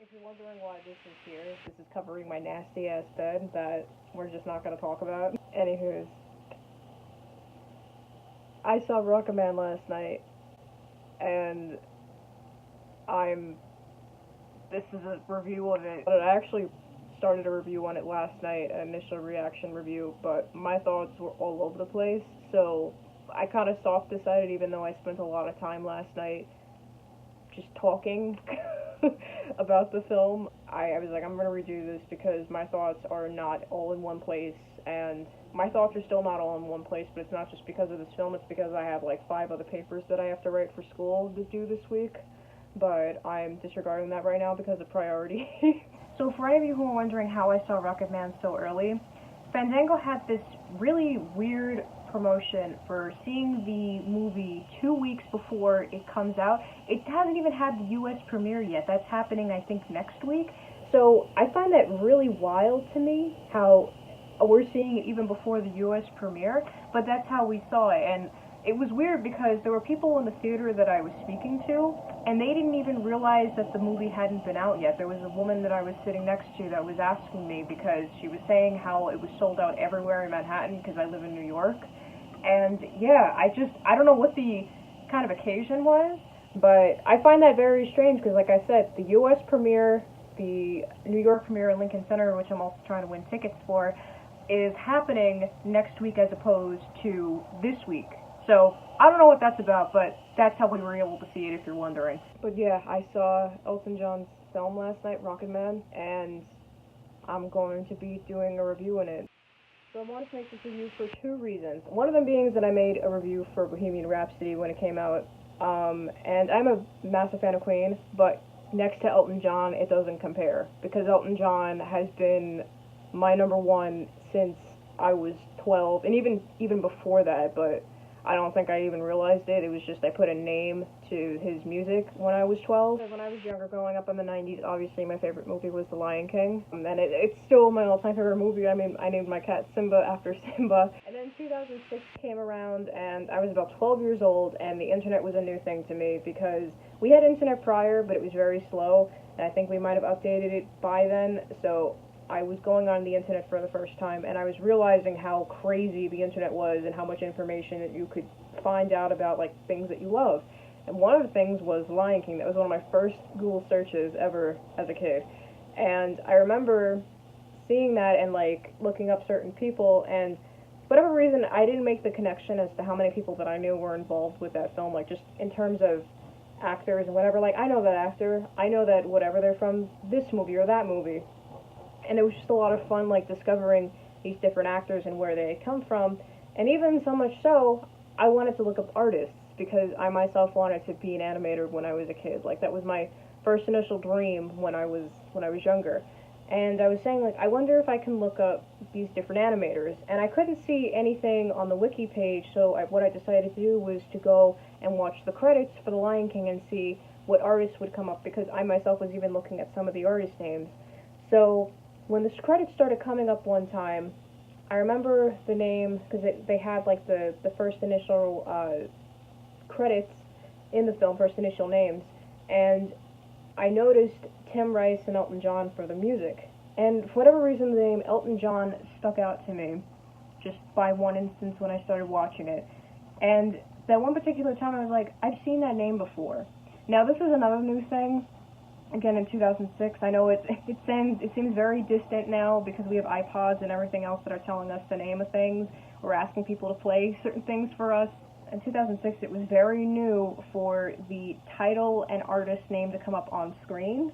If you're wondering why this is here, this is covering my nasty ass bed that we're just not gonna talk about. Anywho's, I saw Rocketman last night, and I'm. This is a review of it. But I actually started a review on it last night, an initial reaction review, but my thoughts were all over the place, so I kind of soft decided, even though I spent a lot of time last night just talking about the film. I was like, I'm gonna redo this because my thoughts are not all in one place, and my thoughts are still not all in one place, but it's not just because of this film, it's because I have like 5 other papers that I have to write for school to do this week, but I'm disregarding that right now because of priority. So for any of you who are wondering how I saw Rocketman so early, Fandango had this really weird promotion for seeing the movie 2 weeks before it comes out. It hasn't even had the US premiere yet. That's happening, I think, next week. So I find that really wild to me, how we're seeing it even before the US premiere, but that's how we saw it. And it was weird because there were people in the theater that I was speaking to, and they didn't even realize that the movie hadn't been out yet. There was a woman that I was sitting next to that was asking me because she was saying how it was sold out everywhere in Manhattan because I live in New York. And yeah, I don't know what the kind of occasion was, but I find that very strange because, like I said, the US premiere, the New York premiere at Lincoln Center, which I'm also trying to win tickets for, is happening next week as opposed to this week. So, I don't know what that's about, but that's how we were able to see it, if you're wondering. But yeah, I saw Elton John's film last night, Rocketman, and I'm going to be doing a review on it. So I wanted to make this review for 2 reasons. One of them being is that I made a review for Bohemian Rhapsody when it came out, and I'm a massive fan of Queen, but next to Elton John, it doesn't compare, because Elton John has been my number one since I was 12, and even before that, but I don't think I even realized it. It was just I put a name to his music when I was 12. When I was younger, growing up in the 90s, obviously my favorite movie was The Lion King. And it's still my all-time favorite movie. I mean, I named my cat Simba after Simba. And then 2006 came around, and I was about 12 years old, and the internet was a new thing to me because we had internet prior, but it was very slow, and I think we might have updated it by then, so I was going on the internet for the first time, and I was realizing how crazy the internet was and how much information that you could find out about, like, things that you love. And one of the things was Lion King. That was one of my first Google searches ever as a kid. And I remember seeing that and, like, looking up certain people, and for whatever reason, I didn't make the connection as to how many people that I knew were involved with that film, like, just in terms of actors and whatever. Like, I know that actor, I know that whatever, they're from this movie or that movie. And it was just a lot of fun, like, discovering these different actors and where they come from. And even so much so, I wanted to look up artists, because I myself wanted to be an animator when I was a kid. Like, that was my first initial dream when I was younger. And I was saying, like, I wonder if I can look up these different animators. And I couldn't see anything on the wiki page, so what I decided to do was to go and watch the credits for The Lion King and see what artists would come up, because I myself was even looking at some of the artist names. So when the credits started coming up one time, I remember the name, because they had, like, the first initial credits in the film, first initial names, and I noticed Tim Rice and Elton John for the music. And for whatever reason, the name Elton John stuck out to me, just by one instance when I started watching it. And that one particular time, I was like, I've seen that name before. Now, this is another new thing. Again, in 2006, I know it seems very distant now because we have iPods and everything else that are telling us the name of things. We're asking people to play certain things for us. In 2006, it was very new for the title and artist name to come up on screen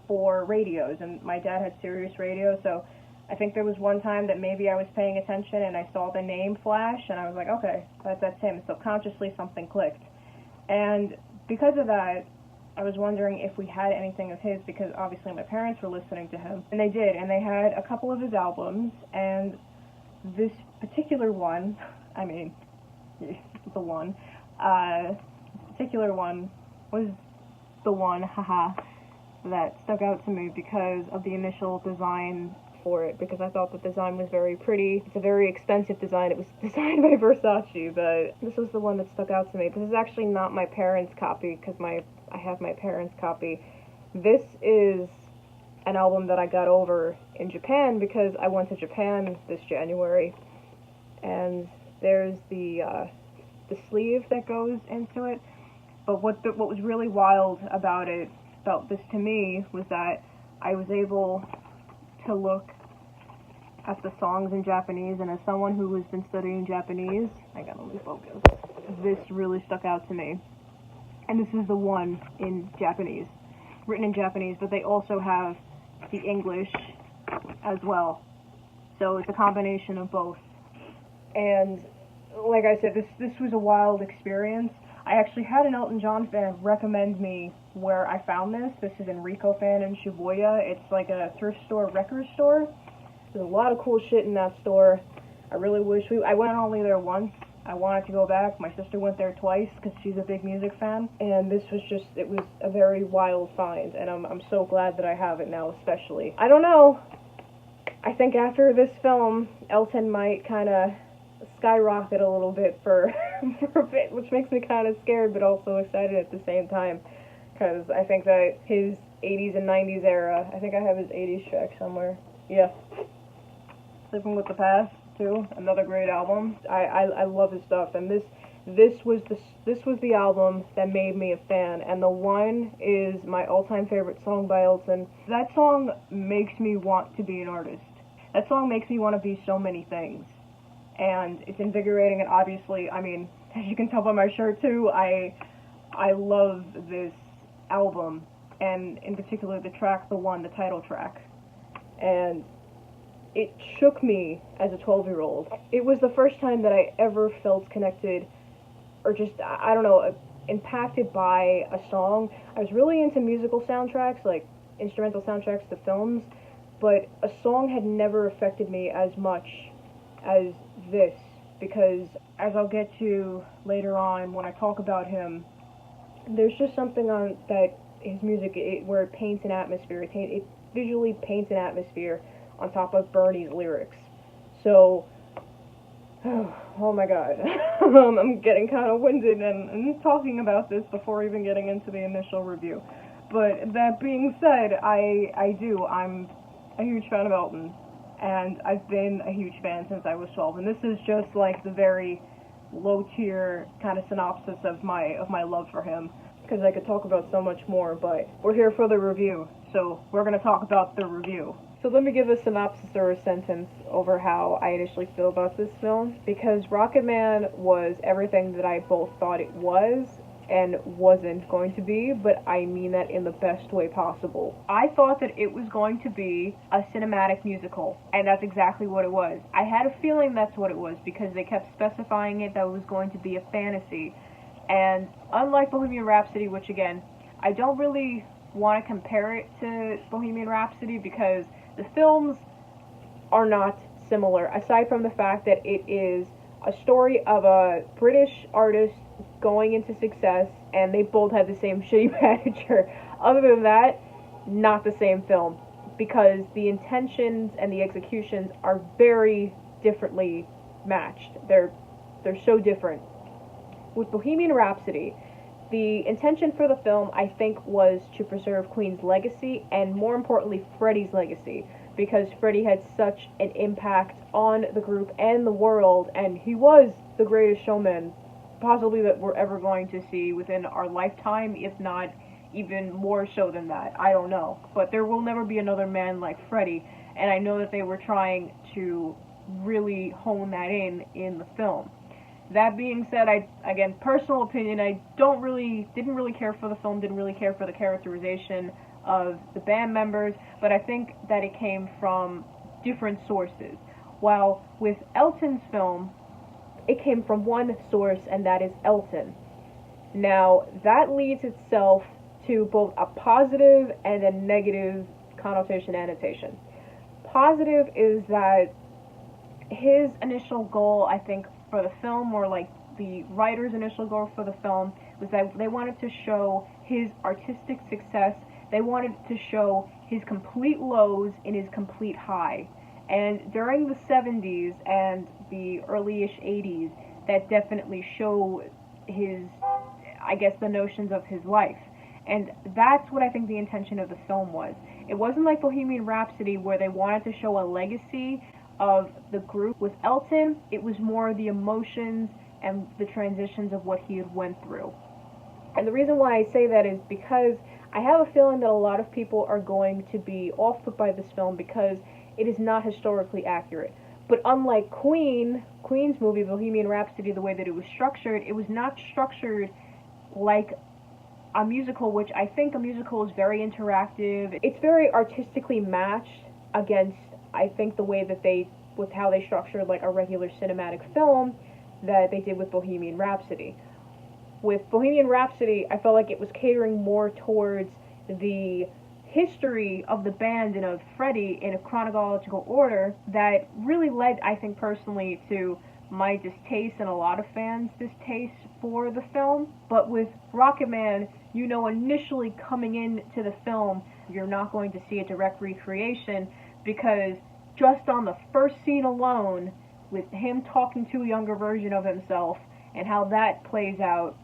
for radios, and my dad had Sirius Radio, so I think there was one time that maybe I was paying attention and I saw the name flash, and I was like, okay, that's him. Subconsciously, something clicked. And because of that, I was wondering if we had anything of his, because obviously my parents were listening to him, and they did, and they had a couple of his albums, and this particular one, I mean, the one, particular one was the one, haha, that stuck out to me because of the initial design for it, because I thought the design was very pretty. It's a very expensive design. It was designed by Versace, but this was the one that stuck out to me. This is actually not my parents' copy, because I have my parents' copy. This is an album that I got over in Japan because I went to Japan this January, and there's the sleeve that goes into it. But what was really wild about this to me, was that I was able to look at the songs in Japanese, and as someone who has been studying Japanese, let me focus. This really stuck out to me. And this is the one in Japanese, written in Japanese, but they also have the English as well. So it's a combination of both. And like I said, this was a wild experience. I actually had an Elton John fan recommend me where I found this. This is in Rico Fan in Shibuya. It's like a thrift store, record store. There's a lot of cool shit in that store. I really wish I went only there once. I wanted to go back. My sister went there twice because she's a big music fan. And this was it was a very wild find. And I'm so glad that I have it now, especially. I don't know. I think after this film, Elton might kind of skyrocket a little bit for a bit, which makes me kind of scared but also excited at the same time, because I think that his 80s and 90s era, I think I have his 80s track somewhere. Yeah. Living with the Past too, another great album. I love his stuff, and this was the album that made me a fan, and The One is my all-time favorite song by Elton. That song makes me want to be an artist. That song makes me want to be so many things. And it's invigorating, and obviously, I mean, as you can tell by my shirt too, I love this album, and in particular the track, The One, the title track. And it shook me as a 12-year-old. It was the first time that I ever felt connected, or just, I don't know, impacted by a song. I was really into musical soundtracks, like instrumental soundtracks to films, but a song had never affected me as much as this, because as I'll get to later on when I talk about him, there's just something on that his music, where it paints an atmosphere, it visually paints an atmosphere on top of Bernie's lyrics. So, oh my god, I'm getting kind of winded and talking about this before even getting into the initial review. But that being said, I'm a huge fan of Elton, and I've been a huge fan since I was 12, and this is just like the very low-tier kind of synopsis of my love for him, because I could talk about so much more, but we're here for the review, so we're going to talk about the review. So let me give a synopsis or a sentence over how I initially feel about this film, because Rocketman was everything that I both thought it was and wasn't going to be, but I mean that in the best way possible. I thought that it was going to be a cinematic musical, and that's exactly what it was. I had a feeling that's what it was, because they kept specifying it that it was going to be a fantasy, and unlike Bohemian Rhapsody, which again, I don't really want to compare it to Bohemian Rhapsody, because the films are not similar, aside from the fact that it is a story of a British artist going into success, and they both had the same shitty manager. Other than that, not the same film, because the intentions and the executions are very differently matched. They're so different. With Bohemian Rhapsody, the intention for the film, I think, was to preserve Queen's legacy, and more importantly, Freddie's legacy, because Freddie had such an impact on the group and the world, and he was the greatest showman possibly that we're ever going to see within our lifetime, if not even more so than that. I don't know. But there will never be another man like Freddie, and I know that they were trying to really hone that in the film. That being said, again, personal opinion, I didn't really care for the film, didn't really care for the characterization of the band members, but I think that it came from different sources. While with Elton's film, it came from one source, and that is Elton. Now, that leads itself to both a positive and a negative connotation annotation. Positive is that his initial goal, I think, for the film, or like the writer's initial goal for the film, was that they wanted to show his artistic success. They wanted to show his complete lows in his complete high. And during the 70s and the early-ish 80s, that definitely show his, I guess, the notions of his life. And that's what I think the intention of the film was. It wasn't like Bohemian Rhapsody where they wanted to show a legacy of the group. With Elton, it was more the emotions and the transitions of what he had went through. And the reason why I say that is because I have a feeling that a lot of people are going to be off-put by this film because it is not historically accurate. But unlike Queen's movie, Bohemian Rhapsody, the way that it was structured, it was not structured like a musical, which I think a musical is very interactive. It's very artistically matched against, I think, the way that with how they structured like a regular cinematic film that they did with Bohemian Rhapsody. With Bohemian Rhapsody, I felt like it was catering more towards the history of the band and of Freddie in a chronological order that really led, I think personally, to my distaste and a lot of fans' distaste for the film. But with Rocketman, you know, initially coming into the film, you're not going to see a direct recreation because just on the first scene alone, with him talking to a younger version of himself and how that plays out,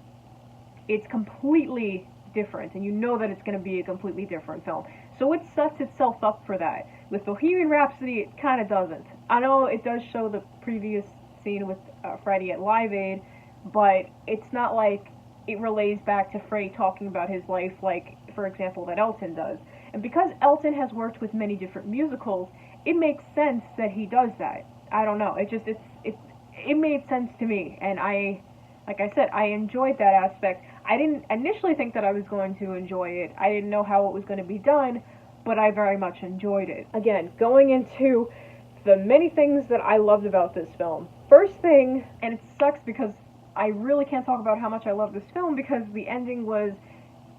it's completely different, and you know that it's going to be a completely different film. So it sets itself up for that. With Bohemian Rhapsody, it kind of doesn't. I know it does show the previous scene with Freddie at Live Aid, but it's not like it relays back to Freddie talking about his life like, for example, that Elton does. And because Elton has worked with many different musicals, it makes sense that he does that. I don't know. It made sense to me, and like I said, I enjoyed that aspect. I didn't initially think that I was going to enjoy it. I didn't know how it was going to be done, but I very much enjoyed it. Again, going into the many things that I loved about this film. First thing, and it sucks because I really can't talk about how much I love this film because the ending was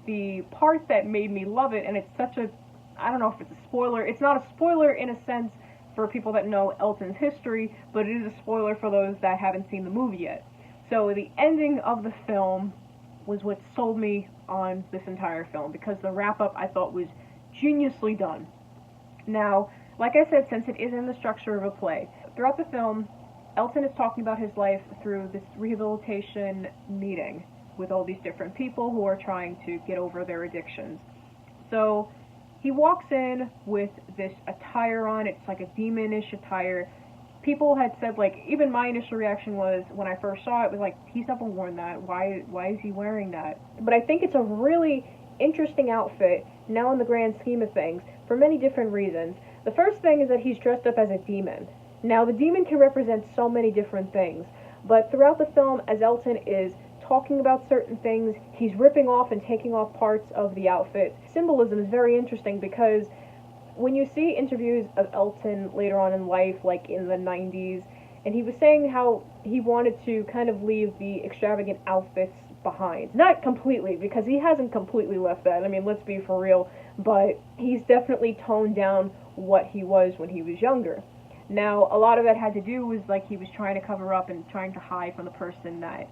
the part that made me love it, and it's such a, I don't know if it's a spoiler. It's not a spoiler in a sense for people that know Elton's history, but it is a spoiler for those that haven't seen the movie yet. So the ending of the film was what sold me on this entire film because the wrap-up I thought was geniusly done. Now, like I said, since it is in the structure of a play, throughout the film, Elton is talking about his life through this rehabilitation meeting with all these different people who are trying to get over their addictions. So he walks in with this attire on. It's like a demonish attire. People had said, like, even my initial reaction was, when I first saw it, was like, he's never worn that. Why is he wearing that? But I think it's a really interesting outfit, now in the grand scheme of things, for many different reasons. The first thing is that he's dressed up as a demon. Now, the demon can represent so many different things, but throughout the film, as Elton is talking about certain things, he's ripping off and taking off parts of the outfit. Symbolism is very interesting because when you see interviews of Elton later on in life, like in the 90s, and he was saying how he wanted to kind of leave the extravagant outfits behind. Not completely, because he hasn't completely left that. I mean, let's be for real, but he's definitely toned down what he was when he was younger. Now, a lot of that had to do with, like, he was trying to cover up and trying to hide from the person that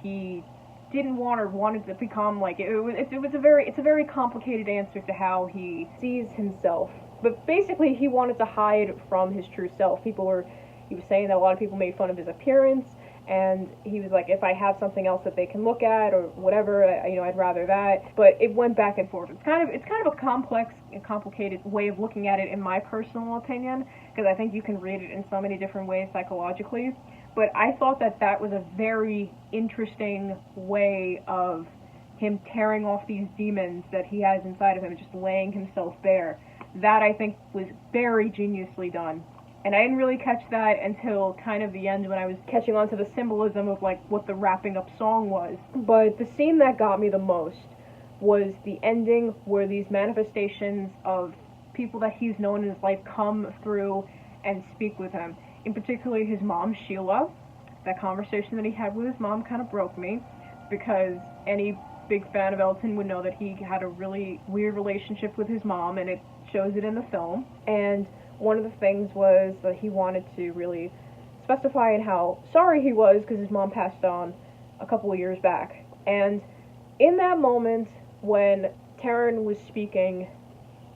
he didn't want or wanted to become. Like, it's a very complicated answer to how he sees himself. But basically, he wanted to hide from his true self. He was saying that a lot of people made fun of his appearance, and he was like, if I have something else that they can look at or whatever, I'd rather that. But it went back and forth. It's kind of a complex and complicated way of looking at it, in my personal opinion, because I think you can read it in so many different ways psychologically. But I thought that was a very interesting way of him tearing off these demons that he has inside of him and just laying himself bare. That, I think, was very geniusly done. And I didn't really catch that until kind of the end when I was catching on to the symbolism of, like, what the wrapping up song was. But the scene that got me the most was the ending where these manifestations of people that he's known in his life come through and speak with him. In particular, his mom, Sheila. That conversation that he had with his mom kind of broke me, because any big fan of Elton would know that he had a really weird relationship with his mom, and it shows it in the film. And one of the things was that he wanted to really specify in how sorry he was because his mom passed on a couple of years back. And in that moment, when Taryn was speaking,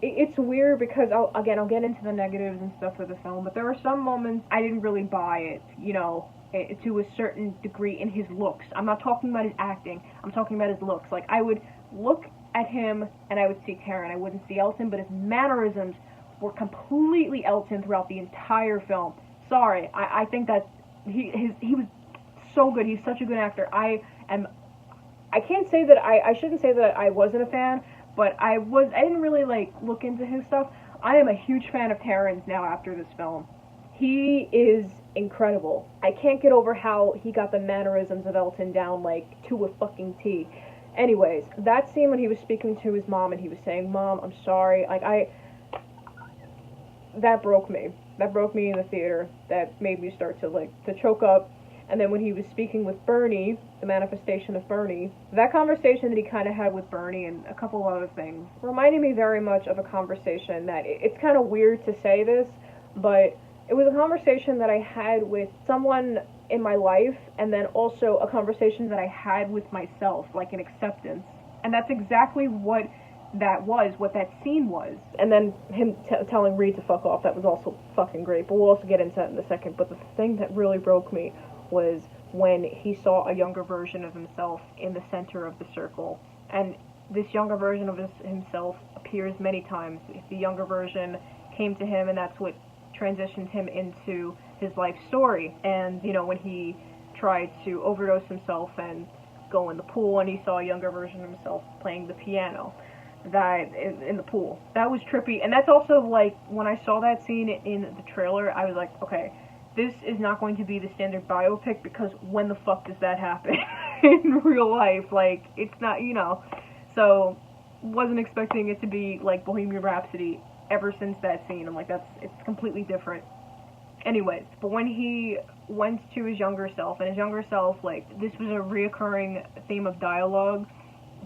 it's weird because, I'll get into the negatives and stuff of the film, but there are some moments I didn't really buy it, to a certain degree in his looks. I'm not talking about his acting, I'm talking about his looks. Like, I would look at him and I would see Taron. I wouldn't see Elton, but his mannerisms were completely Elton throughout the entire film. Sorry, I think that he was so good. He's such a good actor. I can't say that I shouldn't say that I wasn't a fan, but I didn't really like look into his stuff. I am a huge fan of Taron's now after this film. He is incredible. I can't get over how he got the mannerisms of Elton down like to a fucking T. Anyways, that scene when he was speaking to his mom and he was saying, "Mom, I'm sorry," like that broke me. That broke me in the theater. That made me start to choke up. And then when he was speaking with Bernie, the manifestation of Bernie, that conversation that he kind of had with Bernie and a couple of other things reminded me very much of a conversation that, it's kind of weird to say this, but it was a conversation that I had with someone in my life, and then also a conversation that I had with myself, like an acceptance. And that's exactly what that was, what that scene was. And then him telling Reed to fuck off, that was also fucking great, but we'll also get into that in a second. But the thing that really broke me was when he saw a younger version of himself in the center of the circle. And this younger version of himself appears many times. The younger version came to him, and that's what transitioned him into his life story. And, you know, when he tried to overdose himself and go in the pool, and he saw a younger version of himself playing the piano that in the pool. That was trippy. And that's also, like, when I saw that scene in the trailer, I was like, okay, this is not going to be the standard biopic, because when the fuck does that happen in real life? Like, it's not, you know. So, wasn't expecting it to be like Bohemian Rhapsody ever since that scene. I'm like, it's completely different. Anyways, but when he went to his younger self, and his younger self, like, this was a reoccurring theme of dialogue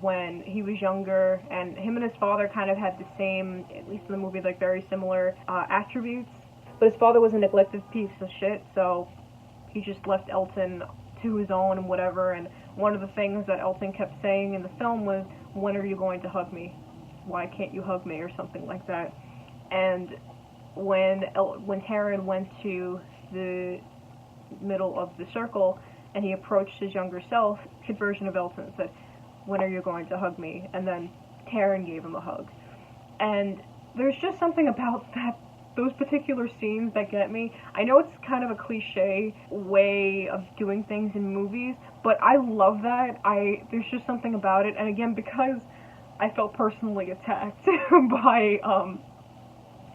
when he was younger, and him and his father kind of had the same, at least in the movie, like, very similar attributes. But his father was a neglected piece of shit, so he just left Elton to his own and whatever. And one of the things that Elton kept saying in the film was, "When are you going to hug me? Why can't you hug me?" or something like that. And when Taron went to the middle of the circle and he approached his younger self, kid version of Elton said, "When are you going to hug me?" And then Taron gave him a hug. And there's just something about those particular scenes that get me. I know it's kind of a cliche way of doing things in movies, but I love that. There's just something about it. And again, because I felt personally attacked by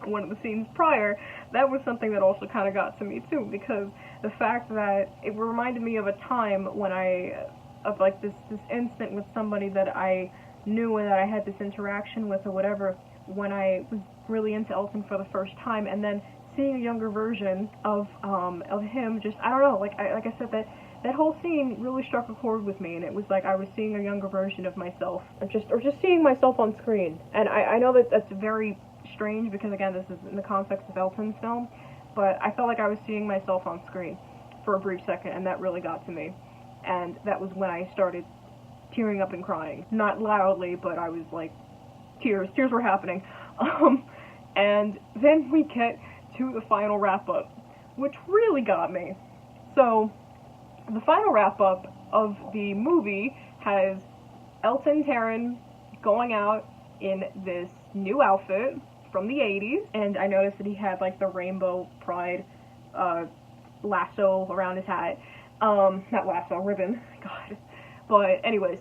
one of the scenes prior, that was something that also kind of got to me too, because the fact that it reminded me of a time when of like this instant with somebody that I knew and that I had this interaction with or whatever, when I was really into Elton for the first time, and then seeing a younger version of him, just, I don't know, like I said, that whole scene really struck a chord with me, and it was like I was seeing a younger version of myself, or just seeing myself on screen. And I know that that's very strange, because again, this is in the context of Elton's film, but I felt like I was seeing myself on screen for a brief second, and that really got to me. And that was when I started tearing up and crying. Not loudly, but I was like, tears were happening. And then we get to the final wrap-up, which really got me. So, the final wrap-up of the movie has Elton Taron going out in this new outfit from the 80s, and I noticed that he had like the rainbow pride lasso around his hat. Not lasso, ribbon, God. But anyways,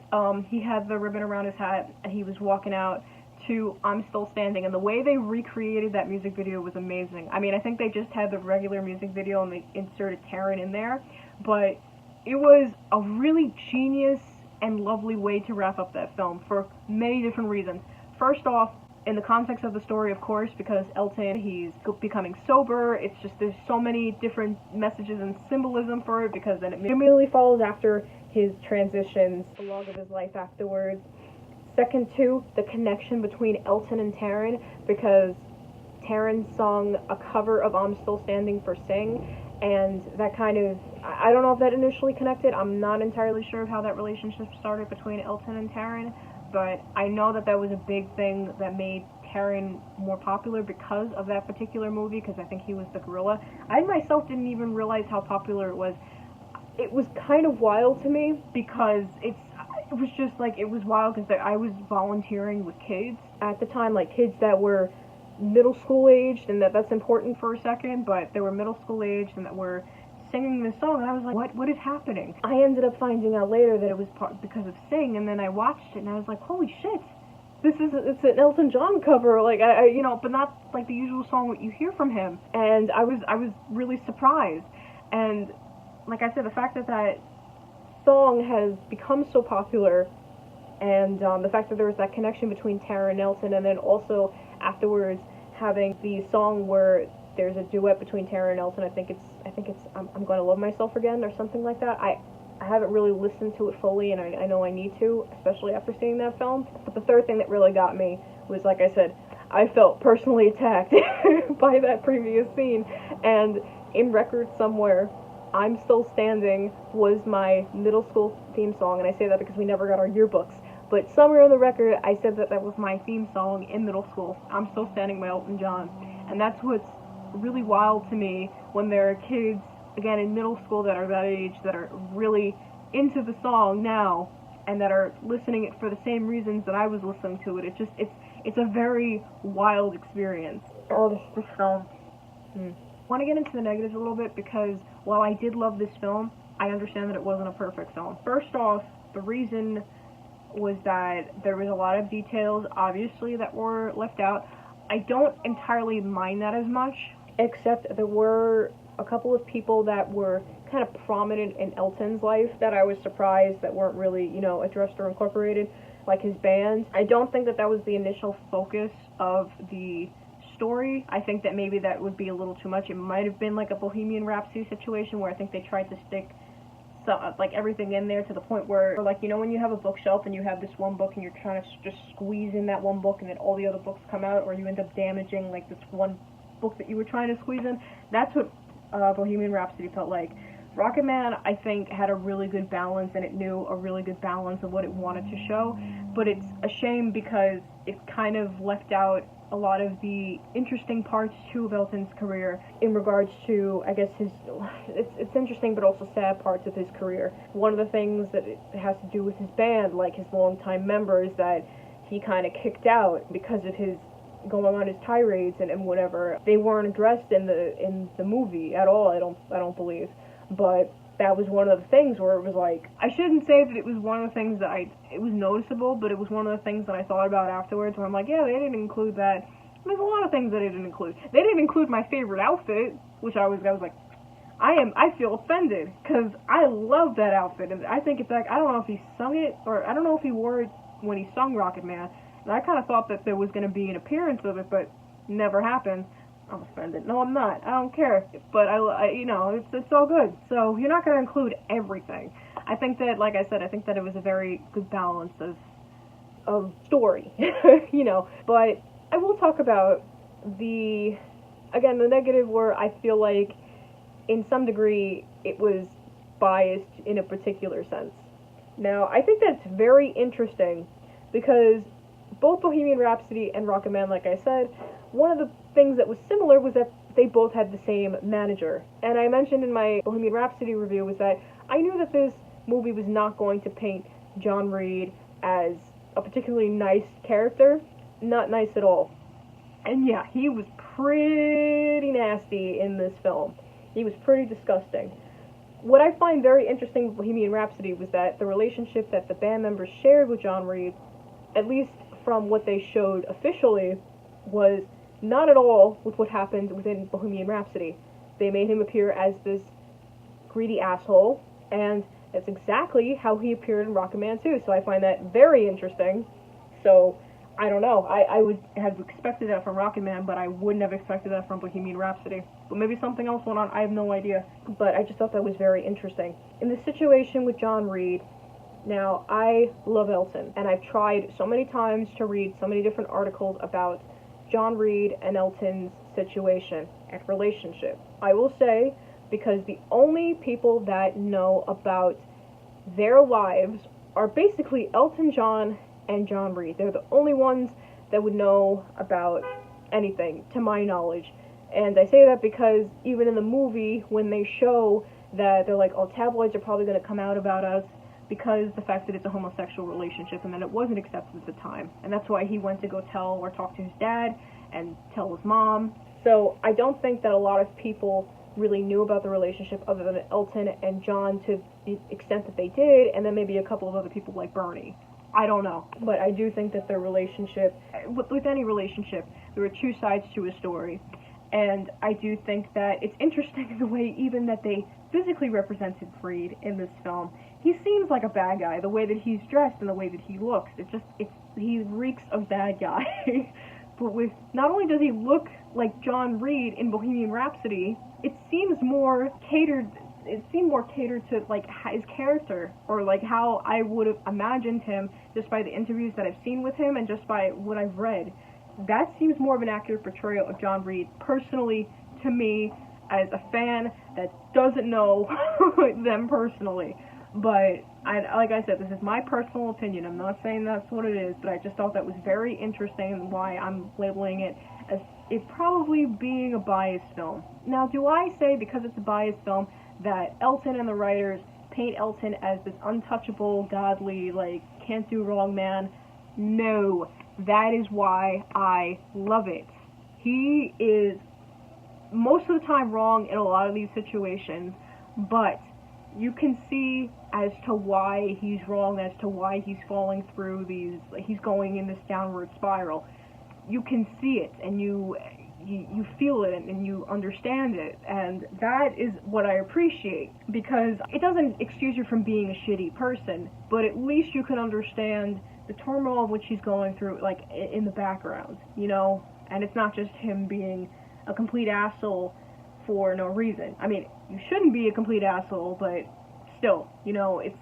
he had the ribbon around his hat, and he was walking out to "I'm Still Standing," and the way they recreated that music video was amazing. I mean, I think they just had the regular music video and they inserted Taron in there, but it was a really genius and lovely way to wrap up that film for many different reasons. First off, in the context of the story, of course, because Elton, he's becoming sober. It's just, there's so many different messages and symbolism for it, because then it immediately follows after his transitions, the log of his life afterwards. Second, too, the connection between Elton and Taron, because Taron sung a cover of "I'm Still Standing" for Sing, and that kind of, I don't know if that initially connected. I'm not entirely sure of how that relationship started between Elton and Taron, but I know that that was a big thing that made Taron more popular because of that particular movie, because I think he was the gorilla. I myself didn't even realize how popular it was. It was kind of wild to me, because it was just like, it was wild because I was volunteering with kids at the time, like kids that were middle school aged, and that's important. for a second, but they were middle school aged and that were singing this song, and I was like, what is happening? I ended up finding out later that it was Because of Sing, and then I watched it and I was like, holy shit, it's an Elton John cover, like you know, but not like the usual song that you hear from him. And I was really surprised. And like I said, the fact that that song has become so popular, and the fact that there was that connection between Tara and Elton, and then also afterwards having the song where there's a duet between Tara and Elton. I think it's I'm Gonna Love Myself Again or something like that. I haven't really listened to it fully, and I know I need to, especially after seeing that film. But the third thing that really got me was, like I said, I felt personally attacked by that previous scene, and in record somewhere, I'm Still Standing was my middle school theme song, and I say that because we never got our yearbooks. But somewhere on the record, I said that that was my theme song in middle school. I'm Still Standing by Elton John. And that's what's really wild to me when there are kids, again, in middle school that are that age, that are really into the song now, and that are listening it for the same reasons that I was listening to it. It's a very wild experience. Oh, this film. I want to get into the negatives a little bit, because while I did love this film, I understand that it wasn't a perfect film. First off, the reason was that there was a lot of details, obviously, that were left out. I don't entirely mind that as much, except there were a couple of people that were kind of prominent in Elton's life that I was surprised that weren't really, you know, addressed or incorporated, like his band. I don't think that that was the initial focus of the story. I think that maybe that would be a little too much. It might have been like a Bohemian Rhapsody situation where I think they tried to stick like everything in there to the point where, like, you know, when you have a bookshelf and you have this one book and you're trying to just squeeze in that one book and then all the other books come out, or you end up damaging like this one book that you were trying to squeeze in. That's what Bohemian Rhapsody felt like. Rocketman, I think, had a really good balance, and it knew a really good balance of what it wanted to show, but it's a shame because it kind of left out a lot of the interesting parts too of Elton's career in regards to, I guess, his, it's interesting but also sad parts of his career. One of the things that it has to do with his band, like his longtime members that he kind of kicked out because of his going on his tirades and whatever. They weren't addressed in the movie at all, I don't believe. But that was one of the things where it was like, I shouldn't say that it was one of the things that it was noticeable, but it was one of the things that I thought about afterwards, where I'm like, yeah, they didn't include that. There's a lot of things that they didn't include. They didn't include my favorite outfit, which I was like, I feel offended, because I love that outfit, and I think it's like, I don't know if he sung it, or I don't know if he wore it when he sung Rocketman, and I kind of thought that there was going to be an appearance of it, but never happened. I'm offended. No, I'm not. I don't care. But I you know, it's all good. So you're not going to include everything. I think that, like I said, I think that it was a very good balance of story, you know. But I will talk about the negative where I feel like, in some degree, it was biased in a particular sense. Now, I think that's very interesting because both Bohemian Rhapsody and Rocketman, like I said, one of the things that was similar was that they both had the same manager. And I mentioned in my Bohemian Rhapsody review was that I knew that this movie was not going to paint John Reid as a particularly nice character. Not nice at all. And yeah, he was pretty nasty in this film. He was pretty disgusting. What I find very interesting with Bohemian Rhapsody was that the relationship that the band members shared with John Reid, at least from what they showed officially, was not at all with what happened within Bohemian Rhapsody. They made him appear as this greedy asshole, and that's exactly how he appeared in Rocketman too, so I find that very interesting. So, I don't know, I would have expected that from Rocketman, but I wouldn't have expected that from Bohemian Rhapsody. But maybe something else went on, I have no idea. But I just thought that was very interesting. In the situation with John Reid, now, I love Elton, and I've tried so many times to read so many different articles about John Reid and Elton's situation and relationship. I will say, because the only people that know about their lives are basically Elton John and John Reid. They're the only ones that would know about anything, to my knowledge. And I say that because even in the movie, when they show that they're like, oh, tabloids are probably going to come out about us, because the fact that it's a homosexual relationship and that it wasn't accepted at the time. And that's why he went to go tell or talk to his dad and tell his mom. So I don't think that a lot of people really knew about the relationship other than Elton and John to the extent that they did, and then maybe a couple of other people like Bernie. I don't know. But I do think that their relationship, with any relationship, there are two sides to a story. And I do think that it's interesting the way even that they physically represented Freed in this film. He seems like a bad guy, the way that he's dressed and the way that he looks. He reeks of bad guy. But not only does he look like John Reed in Bohemian Rhapsody, it seemed more catered to like his character, or like how I would have imagined him just by the interviews that I've seen with him and just by what I've read. That seems more of an accurate portrayal of John Reed, personally, to me, as a fan that doesn't know them personally. But, like I said, this is my personal opinion. I'm not saying that's what it is, but I just thought that was very interesting and why I'm labeling it as it probably being a biased film. Now, do I say, because it's a biased film, that Elton and the writers paint Elton as this untouchable, godly, like, can't do wrong man? No. That is why I love it. He is most of the time wrong in a lot of these situations, but you can see as to why he's wrong, as to why he's falling through these, like, he's going in this downward spiral. You can see it, and you feel it, and you understand it, and that is what I appreciate, because it doesn't excuse you from being a shitty person, but at least you can understand the turmoil of which he's going through, like, in the background, you know? And it's not just him being a complete asshole for no reason. I mean, you shouldn't be a complete asshole, but still, you know, it's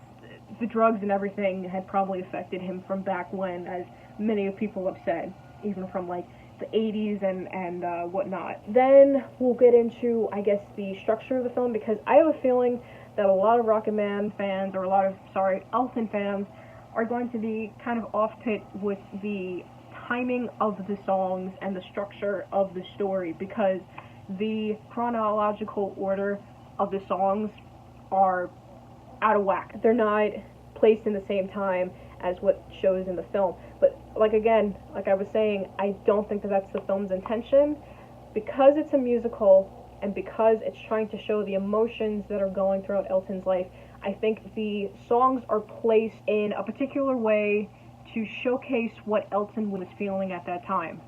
the drugs and everything had probably affected him from back when, as many of people have said, even from, like, the 80s and whatnot. Then we'll get into, I guess, the structure of the film, because I have a feeling that a lot of Rocketman fans, or Elton fans, are going to be kind of off-put with the timing of the songs and the structure of the story, because the chronological order of the songs are out of whack. They're not placed in the same time as what shows in the film. But, like I was saying, I don't think that that's the film's intention. Because it's a musical, and because it's trying to show the emotions that are going throughout Elton's life, I think the songs are placed in a particular way to showcase what Elton was feeling at that time.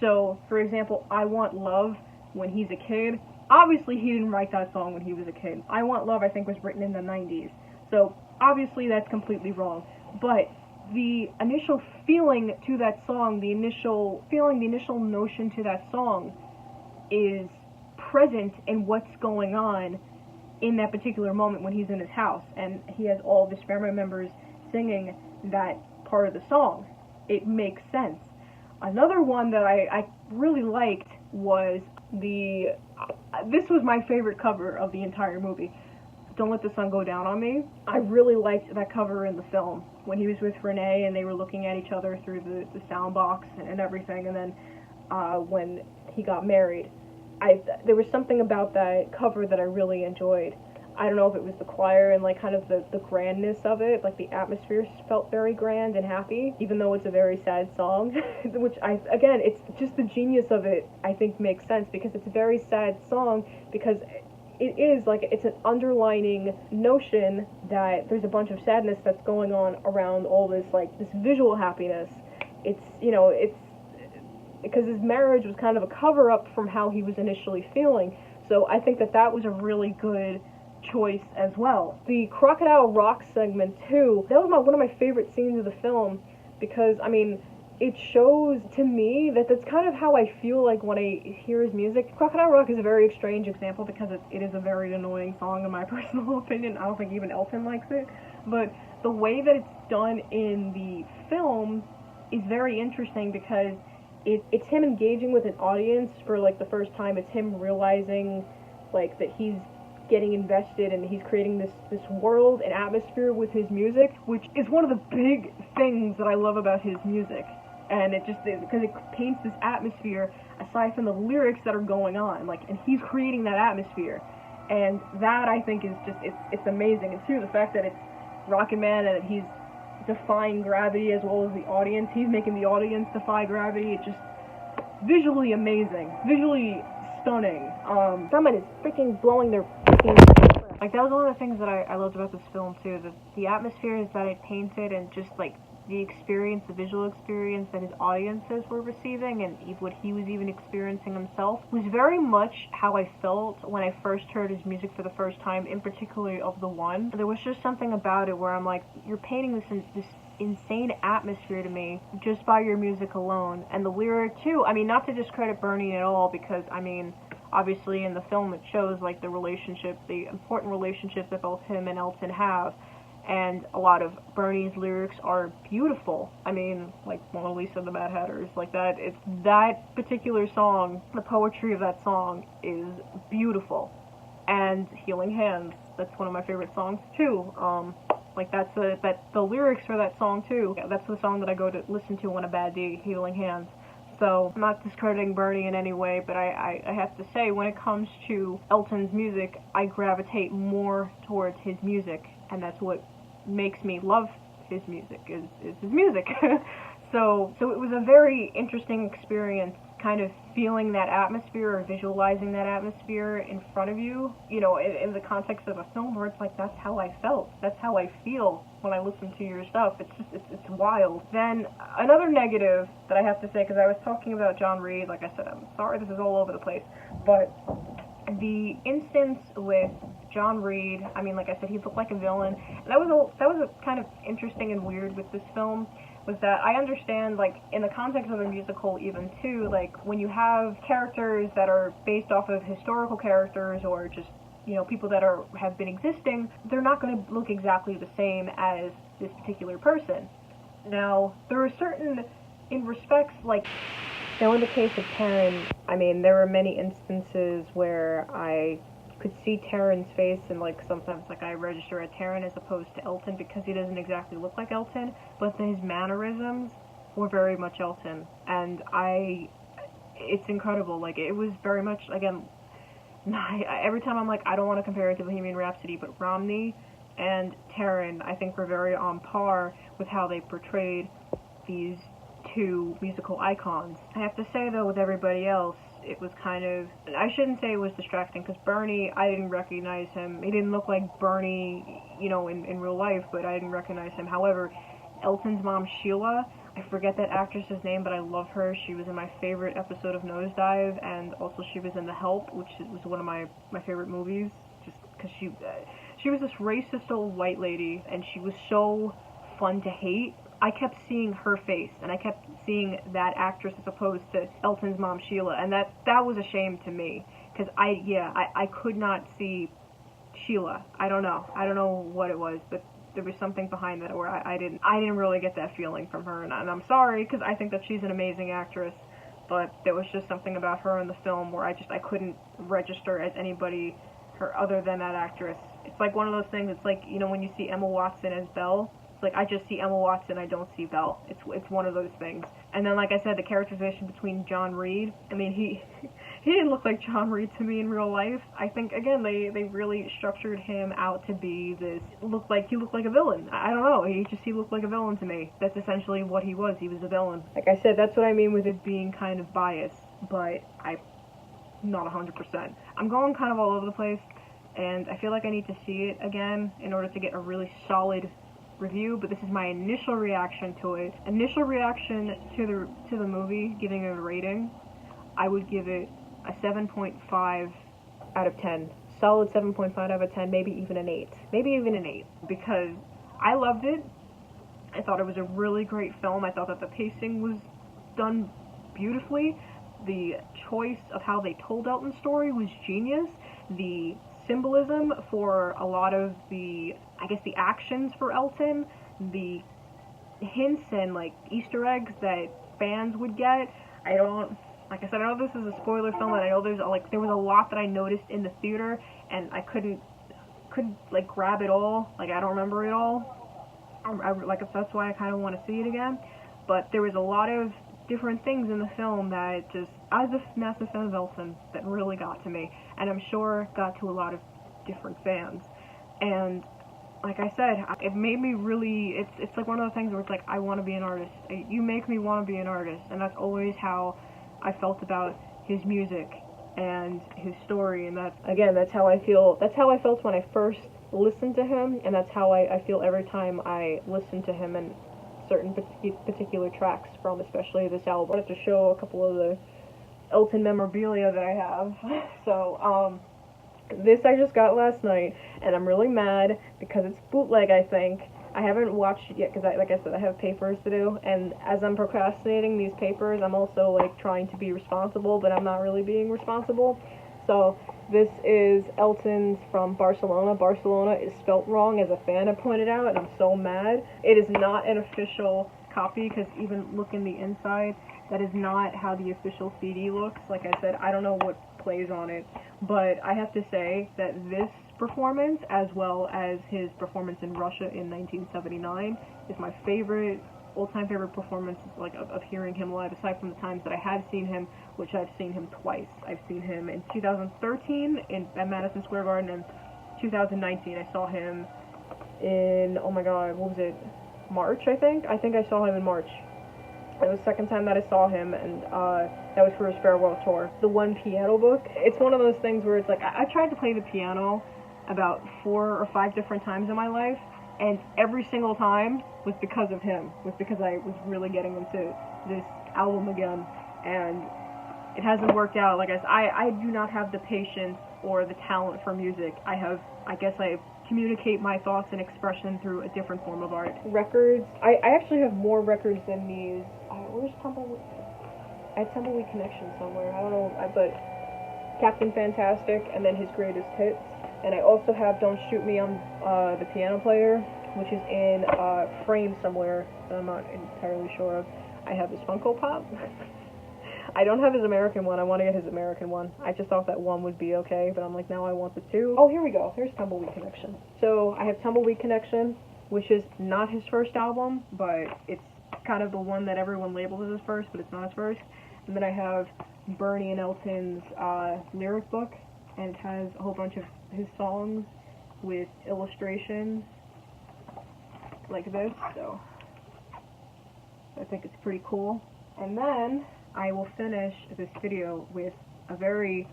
So, for example, I Want Love, when he's a kid, obviously he didn't write that song when he was a kid. I Want Love, I think, was written in the 90s. So, obviously that's completely wrong. But the initial feeling to that song, the initial notion to that song is present in what's going on in that particular moment when he's in his house, and he has all of his family members singing that part of the song. It makes sense. Another one that I really liked was this was my favorite cover of the entire movie, Don't Let the Sun Go Down on Me. I really liked that cover in the film, when he was with Renee and they were looking at each other through the sound box and everything, and then when he got married. There was something about that cover that I really enjoyed. I don't know if it was the choir and, like, kind of the grandness of it, like the atmosphere felt very grand and happy, even though it's a very sad song, which again, it's just the genius of it, I think, makes sense, because it's a very sad song, because it is, like, it's an underlining notion that there's a bunch of sadness that's going on around all this, like, this visual happiness. It's, you know, it's because his marriage was kind of a cover-up from how he was initially feeling, so I think that was a really good choice as well. The Crocodile Rock segment, too, that was one of my favorite scenes of the film, because, I mean, it shows to me that that's kind of how I feel like when I hear his music. Crocodile Rock is a very strange example, because it is a very annoying song in my personal opinion. I don't think even Elton likes it, but the way that it's done in the film is very interesting, because it's him engaging with an audience for, like, the first time. It's him realizing, like, that he's getting invested and he's creating this world and atmosphere with his music, which is one of the big things that I love about his music. And it just, because it paints this atmosphere aside from the lyrics that are going on, like, and he's creating that atmosphere. And that, I think, is just, it's amazing. And too, the fact that Rocketman, and he's defying gravity as well as the audience. He's making the audience defy gravity. It's just visually amazing, visually stunning. Someone is freaking blowing their freaking. Like, that was one of the things that I loved about this film too. The atmospheres that it painted, and just like the experience, the visual experience that his audiences were receiving, and what he was even experiencing himself, was very much how I felt when I first heard his music for the first time, in particular of The One. There was just something about it where I'm like, you're painting this insane atmosphere to me just by your music alone. And the lyric too, I mean, not to discredit Bernie at all, because I mean, obviously in the film it shows like the relationship, the important relationship that both him and Elton have. And a lot of Bernie's lyrics are beautiful. I mean, like Mona Lisa and the Mad Hatters, like that. It's that particular song, the poetry of that song is beautiful. And Healing Hands, that's one of my favorite songs too. Like that's the lyrics for that song too. Yeah, that's the song that I go to listen to on a bad day, Healing Hands. So, I'm not discrediting Bernie in any way, but I have to say, when it comes to Elton's music, I gravitate more towards his music, and that's what makes me love his music, is his music. So it was a very interesting experience, kind of feeling that atmosphere or visualizing that atmosphere in front of you, you know, in the context of a film where it's like, that's how I felt, that's how I feel when I listen to your stuff. It's just, it's wild. Then, another negative that I have to say, because I was talking about John Reed, like I said, I'm sorry this is all over the place, but the instance with John Reed, I mean, like I said, he looked like a villain, and that was a kind of interesting and weird with this film, was that I understand, like, in the context of a musical even too, like, when you have characters that are based off of historical characters, or just, you know, people that have been existing, they're not going to look exactly the same as this particular person. Now, there are certain, in respects, like, now in the case of Taryn, I mean, there were many instances where I could see Taryn's face, and like sometimes like I register a Taryn as opposed to Elton, because he doesn't exactly look like Elton, but his mannerisms were very much Elton, and it's incredible. Like, it was very much, again, every time I'm like, I don't want to compare it to Bohemian Rhapsody, but Romney and Taryn, I think, were very on par with how they portrayed these two musical icons. I have to say though, with everybody else, it was kind of, I shouldn't say it was distracting, because Bernie, I didn't recognize him. He didn't look like Bernie, you know, in real life, but I didn't recognize him. However, Elton's mom, Sheila, I forget that actress's name, but I love her. She was in my favorite episode of Nosedive, and also she was in The Help, which was one of my favorite movies, just because she was this racist old white lady, and she was so fun to hate. I kept seeing her face, and I kept seeing that actress as opposed to Elton's mom, Sheila, and that was a shame to me, because I could not see Sheila. I don't know what it was, but there was something behind that where I didn't really get that feeling from her, and I'm sorry, because I think that she's an amazing actress, but there was just something about her in the film where I couldn't register as anybody other than that actress. It's like one of those things, it's like, you know, when you see Emma Watson as Belle, it's like, I just see Emma Watson, I don't see Belle. It's one of those things. And then, like I said, the characterization between John Reed, I mean, he didn't look like John Reed to me in real life. I think, again, they really structured him out to be this, he looked like a villain. I don't know, he looked like a villain to me. That's essentially what he was a villain. Like I said, that's what I mean with it being kind of biased, but I'm not 100%. I'm going kind of all over the place, and I feel like I need to see it again in order to get a really solid review, but this is my initial reaction to it. Initial reaction to the movie, giving it a rating, I would give it a 7.5 out of 10. Solid 7.5 out of 10, maybe even an 8. Maybe even an 8, because I loved it. I thought it was a really great film. I thought that the pacing was done beautifully. The choice of how they told Elton's story was genius. The symbolism for a lot of the actions for Elton, the hints and like Easter eggs that fans would get. Like I said, I know this is a spoiler film, and I know there was a lot that I noticed in the theater, and I couldn't like grab it all. Like, I don't remember it all. That's why I kind of want to see it again. But there was a lot of different things in the film that just, I was a massive fan of Elton, that really got to me, and I'm sure got to a lot of different fans. And like I said, it made me really, it's like one of those things where it's like, I want to be an artist. You make me want to be an artist, and that's always how I felt about his music and his story, and that's how I feel, that's how I felt when I first listened to him, and that's how I feel every time I listen to him and certain particular tracks from especially this album. I wanted to show a couple of the Elton memorabilia that I have. So, this I just got last night, and I'm really mad because it's bootleg, I think. I haven't watched it yet because, like I said, I have papers to do, and as I'm procrastinating these papers, I'm also, like, trying to be responsible, but I'm not really being responsible. So, this is Elton's from Barcelona. Barcelona is spelt wrong, as a fan had pointed out, and I'm so mad. It is not an official copy, because even look in the inside, that is not how the official CD looks. Like I said, I don't know what plays on it, but I have to say that this performance, as well as his performance in Russia in 1979, is my favorite, all-time favorite performance, like, of hearing him live, aside from the times that I have seen him, which I've seen him twice. I've seen him in 2013 at Madison Square Garden, and 2019 I saw him in, oh my god, what was it, March, I think? I think I saw him in March. It was the second time that I saw him, and that was for his farewell tour. The One Piano book, it's one of those things where it's like, I tried to play the piano about 4 or 5 different times in my life, and every single time was because of him, was because I was really getting into this album again, and it hasn't worked out. Like I do not have the patience or the talent for music. I guess I communicate my thoughts and expression through a different form of art. Records, I actually have more records than these. Where's Tumbleweed? I have Tumbleweed Connection somewhere, I don't know, but Captain Fantastic, and then his greatest hits. And I also have Don't Shoot Me on the piano player, which is in a frame somewhere that I'm not entirely sure of. I have his Funko Pop. I don't have his American one. I want to get his American one. I just thought that one would be okay, but I'm like, now I want the 2. Oh, here we go. Here's Tumbleweed Connection. So I have Tumbleweed Connection, which is not his first album, but it's kind of the one that everyone labels as his first, but it's not his first. And then I have Bernie and Elton's lyric book, and it has a whole bunch of his songs with illustrations like this, so I think it's pretty cool. And then I will finish this video with a very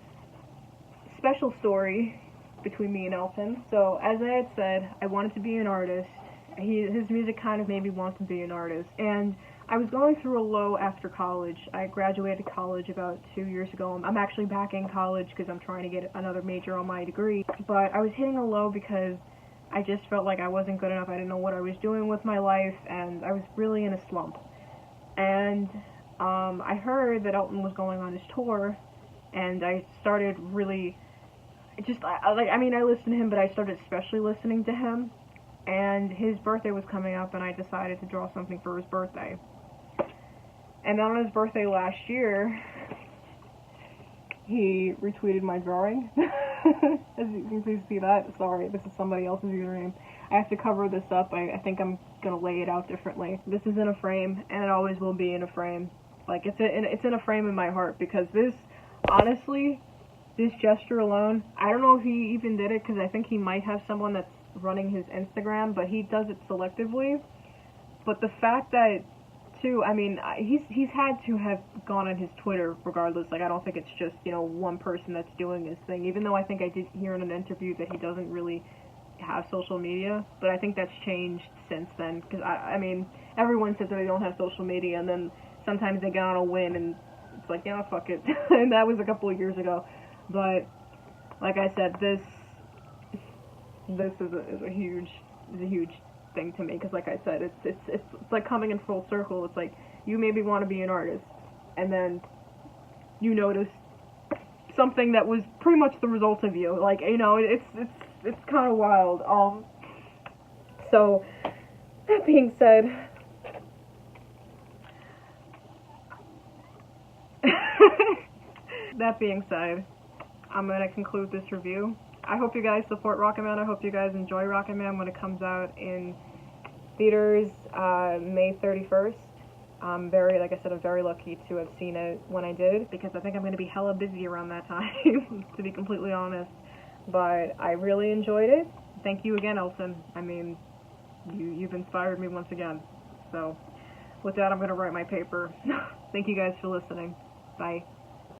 special story between me and Elton. So, as I had said, I wanted to be an artist. His music kind of made me want to be an artist. And I was going through a low after college. I graduated college about 2 years ago. I'm actually back in college because I'm trying to get another major on my degree. But I was hitting a low because I just felt like I wasn't good enough. I didn't know what I was doing with my life, and I was really in a slump. And I heard that Elton was going on his tour, and I started really, I listened to him, but I started especially listening to him, and his birthday was coming up, and I decided to draw something for his birthday. And on his birthday last year, he retweeted my drawing. As you can please see that. Sorry, this is somebody else's username. I have to cover this up. I think I'm gonna lay it out differently. This is in a frame, and it always will be in a frame. Like, it's in a frame in my heart, because this, honestly, this gesture alone, I don't know if he even did it, because I think he might have someone that's running his Instagram, but he does it selectively. But the fact that, too, I mean, he's had to have gone on his Twitter regardless. Like, I don't think it's just, one person that's doing this thing, even though I think I did hear in an interview that he doesn't really have social media, but I think that's changed since then, because, I mean, everyone says that they don't have social media, and then sometimes they get on a win, and it's like, yeah, fuck it. And that was a couple of years ago. But, like I said, this is a huge thing to me, because, like I said, it's like coming in full circle. It's like, you maybe want to be an artist, and then you notice something that was pretty much the result of you. Like, it's kind of wild. So, that being said, I'm going to conclude this review. I hope you guys support Rocketman. I hope you guys enjoy Rocketman when it comes out in theaters May 31st. I'm very lucky to have seen it when I did, because I think I'm going to be hella busy around that time, to be completely honest. But I really enjoyed it. thank you again, Elton. I mean, you've inspired me once again. So, with that, I'm going to write my paper. Thank you guys for listening. Bye.